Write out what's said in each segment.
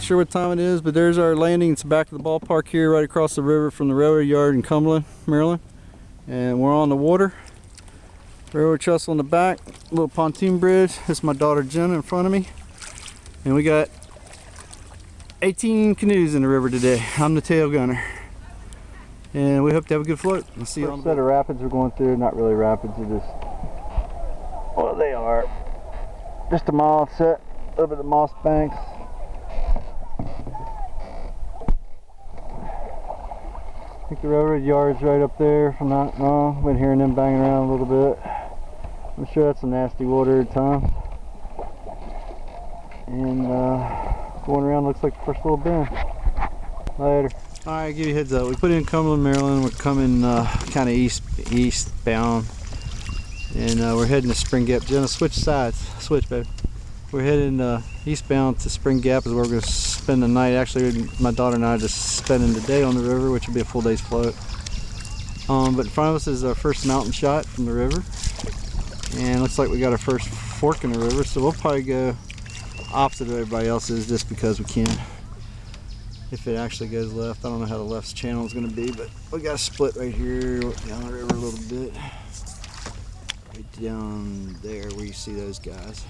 sure what time it is, but there's our landing. It's back of the ballpark here, right across the river from the railroad yard in Cumberland, Maryland. And we're on the water. Railroad trestle in the back, little pontoon bridge. This is my daughter Jenna in front of me. And we got 18 canoes in the river today. I'm the tail gunner. And we hope to have a good float. We'll see you on the set of rapids we're going through. Not really rapids, they're just, well, they are. Just a mile set over the moss banks. I think the railroad yard's right up there, if I'm not wrong. Been hearing them banging around a little bit. I'm sure that's some nasty water at times. And going around looks like the first little bend. Later. Alright, give you a heads up. We put in Cumberland, Maryland. We're coming kind of eastbound. And we're heading to Spring Gap. Jenna, switch sides. Switch, baby. We're heading eastbound to Spring Gap is where we're going to spend the night. Actually, my daughter and I are just spending the day on the river, which will be a full day's float. But in front of us is our first mountain shot from the river. And looks like we got our first fork in the river, so we'll probably go opposite of everybody else is just because we can. If it actually goes left, I don't know how the left channel is going to be, but we got a split right here down the river a little bit. Right down there where you see those guys.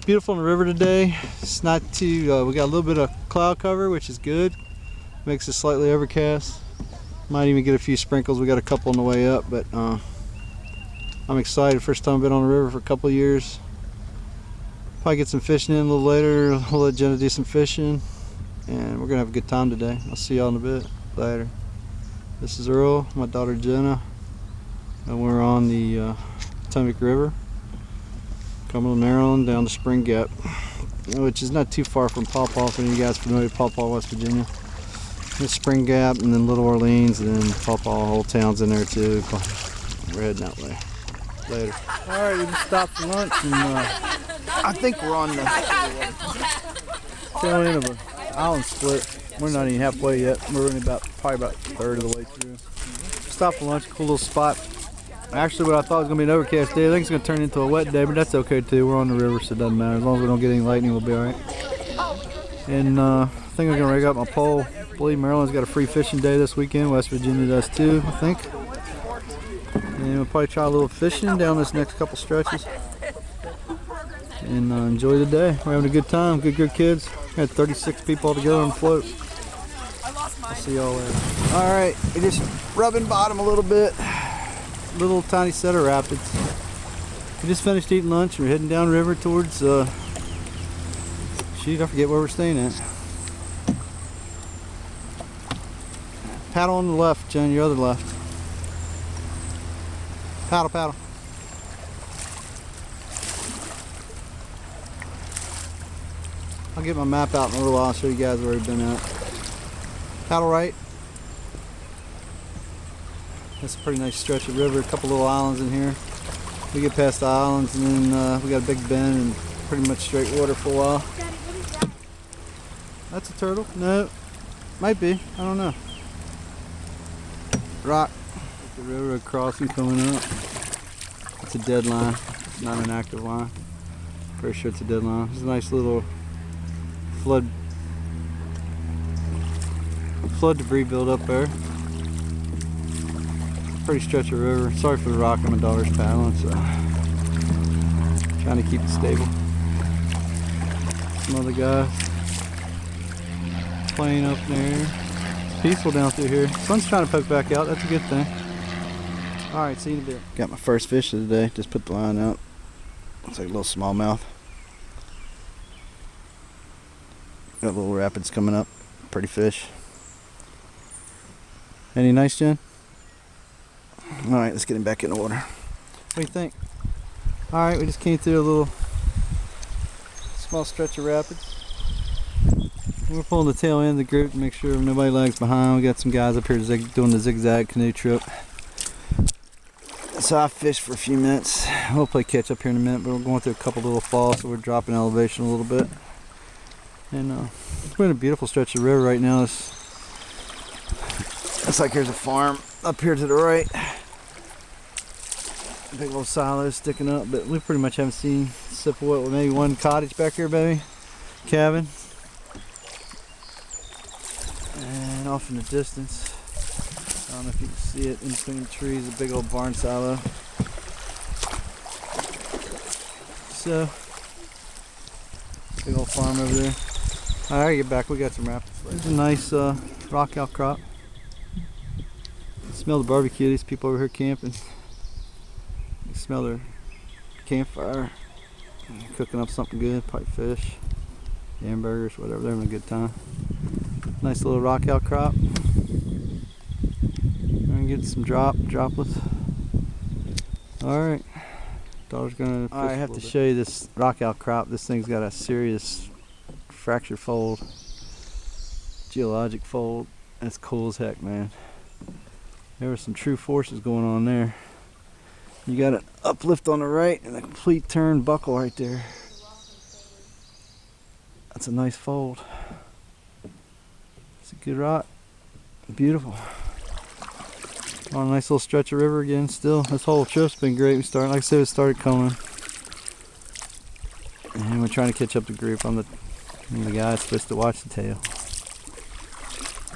Beautiful in the river today. It's not too, we got a little bit of cloud cover, which is good. Makes it slightly overcast. Might even get a few sprinkles. We got a couple on the way up, but I'm excited. First time I've been on the river for a couple of years. Probably get some fishing in a little later. We'll let Jenna do some fishing. And we're gonna have a good time today. I'll see y'all in a bit. Later. This is Earl, my daughter Jenna. And we're on the Potomac River. Cumberland, Maryland, down to Spring Gap, which is not too far from Paw Paw. If any of you guys are familiar with Paw Paw, West Virginia. There's Spring Gap, and then Little Orleans, and then Paw Paw, whole town's in there too. We're heading that way. Later. Alright, we just stopped for lunch, and I think we're on the tail end of an island split. We're not even halfway yet. We're only probably about a third of the way through. Stopped for lunch, cool little spot. Actually, what I thought was going to be an overcast day, I think it's going to turn into a wet day, but that's okay too. We're on the river, so it doesn't matter. As long as we don't get any lightning, we'll be alright. And I think I'm going to rig up my pole. I believe Maryland's got a free fishing day this weekend. West Virginia does too, I think. And we'll probably try a little fishing down this next couple stretches. And enjoy the day. We're having a good time. Good kids. We had 36 people altogether on the float. I'll see y'all later. Alright, we're just rubbing bottom a little bit. Little tiny set of rapids. We just finished eating lunch. We're heading down river towards shoot, I forget where we're staying at. Paddle on the left, Jen, your other left. Paddle. I'll get my map out in a little while. I'll show you guys where we've been at. Paddle right. That's a pretty nice stretch of river. A couple little islands in here. We get past the islands, and then we got a big bend and pretty much straight water for a while. Daddy, what is that? That's a turtle. No, might be. I don't know. Rock. The railroad crossing coming up. It's a dead line. It's not an active line. Pretty sure it's a dead line. There's a nice little flood debris build up there. Pretty stretch of river. Sorry for the rock, my daughter's paddling, so trying to keep it stable. Some other guys playing up there. It's peaceful down through here. Sun's trying to poke back out. That's a good thing. Alright, see you in a bit. Got my first fish of the day. Just put the line out. Looks like a little smallmouth. Got little rapids coming up. Pretty fish. Any nice, Jen? Alright, let's get him back in the water. What do you think? Alright, we just came through a little small stretch of rapids. We're pulling the tail end of the group to make sure nobody lags behind. We got some guys up here doing the zigzag canoe trip. So I fished for a few minutes. We'll play catch up here in a minute, but we're going through a couple little falls, so we're dropping elevation a little bit. And we're in a beautiful stretch of river right now. Looks like there's a farm up here to the right. Big old silos sticking up, but we pretty much haven't seen except for what, maybe one cottage back here, baby. Cabin. And off in the distance, I don't know if you can see it in between the trees, a big old barn silo. So, big old farm over there. Alright, get back, we got some rapids. There's a nice rock outcrop. Smell the barbecue, these people over here camping. You smell their campfire. Cooking up something good, probably fish, hamburgers, whatever, they're having a good time. Nice little rock outcrop. We're gonna get some droplets. Alright. Daughter's gonna fish. I have to show you this rock outcrop. This thing's got a serious fracture fold. Geologic fold. That's cool as heck, man. There were some true forces going on there. You got an uplift on the right and a complete turn buckle right there. That's a nice fold. It's a good rock. Beautiful. On a nice little stretch of river again still. This whole trip's been great. Like I said, it started coming. And we're trying to catch up the group. I'm the guy that's supposed to watch the tail.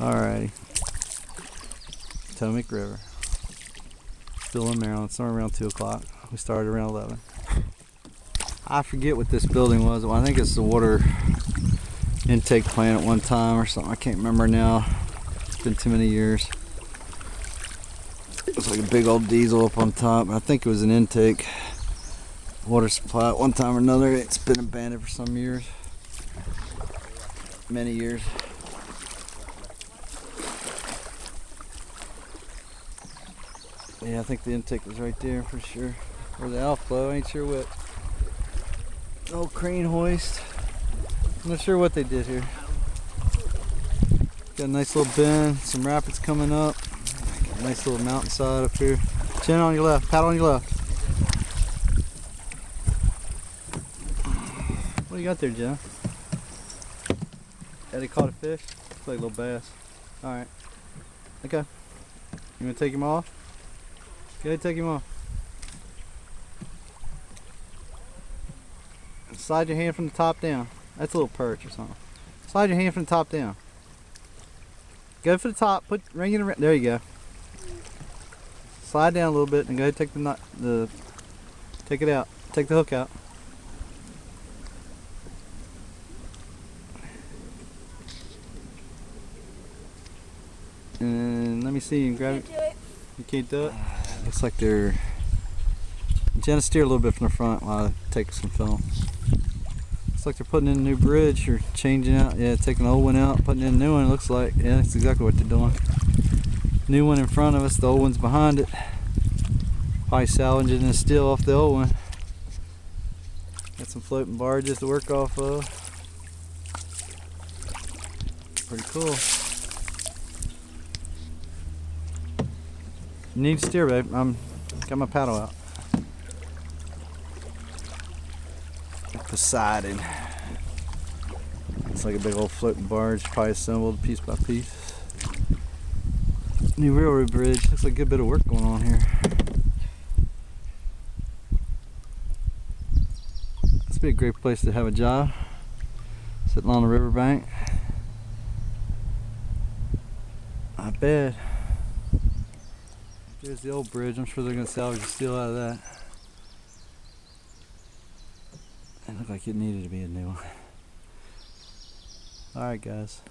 Alrighty. Potomac River. Still in Maryland, somewhere around 2 o'clock. We started around 11. I forget what this building was. Well, I think it's the water intake plant at one time or something. I can't remember now. It's been too many years. It's like a big old diesel up on top. I think it was an intake water supply at one time or another. It's been abandoned for some years. Many years. Yeah, I think the intake was right there for sure. Or the outflow, I ain't sure what. Old crane hoist. I'm not sure what they did here. Got a nice little bend, some rapids coming up. Got a nice little mountainside up here. Chin on your left, paddle on your left. What do you got there, Jen? Eddie caught a fish? Looks like a little bass. Alright. Okay. You gonna take him off? Go ahead, take him off. And slide your hand from the top down. That's a little perch or something. Slide your hand from the top down. Go for the top. Ring it around. There you go. Slide down a little bit and go ahead and take take it out. Take the hook out. And let me see you grab it. You can't do it? Looks like they're Jenna steer a little bit from the front while I take some film. Looks like they're putting in a new bridge or changing out. Yeah, taking the old one out, putting in a new one. It looks like. Yeah, that's exactly what they're doing. New one in front of us, the old one's behind it. Probably salvaging the steel off the old one. Got some floating barges to work off of. Pretty cool. You need to steer, babe. Got my paddle out. Poseidon. It's like a big old floating barge, probably assembled piece by piece. New railroad bridge. Looks like a good bit of work going on here. This would be a great place to have a job. Sitting on the riverbank. Not bad. There's the old bridge. I'm sure they're going to salvage the steel out of that. It looked like it needed to be a new one. Alright, guys.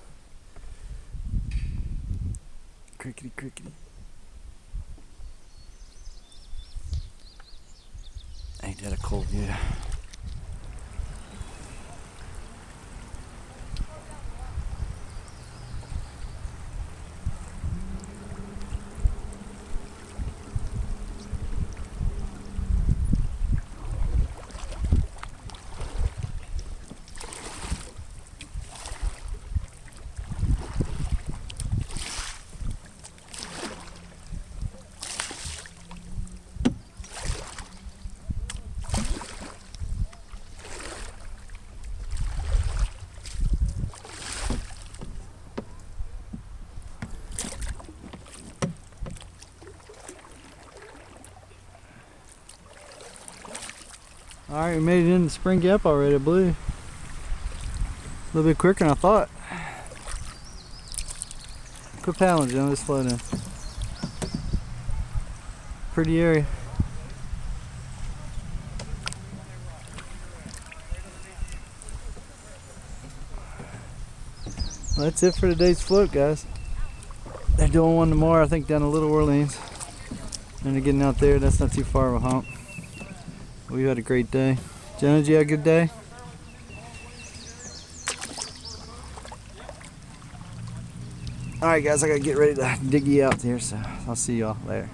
Crickety crickety. Ain't that a cold view? Alright, we made it in the spring gap already, I believe. A little bit quicker than I thought. Quit paddling, Jenna. Just float in. Pretty area. Well, that's it for today's float, guys. They're doing one tomorrow, I think, down to Little Orleans. And they're getting out there. That's not too far of a hump. We've had a great day. Jenna, did you have a good day? Alright guys, I gotta get ready to dig you out here, so I'll see y'all later.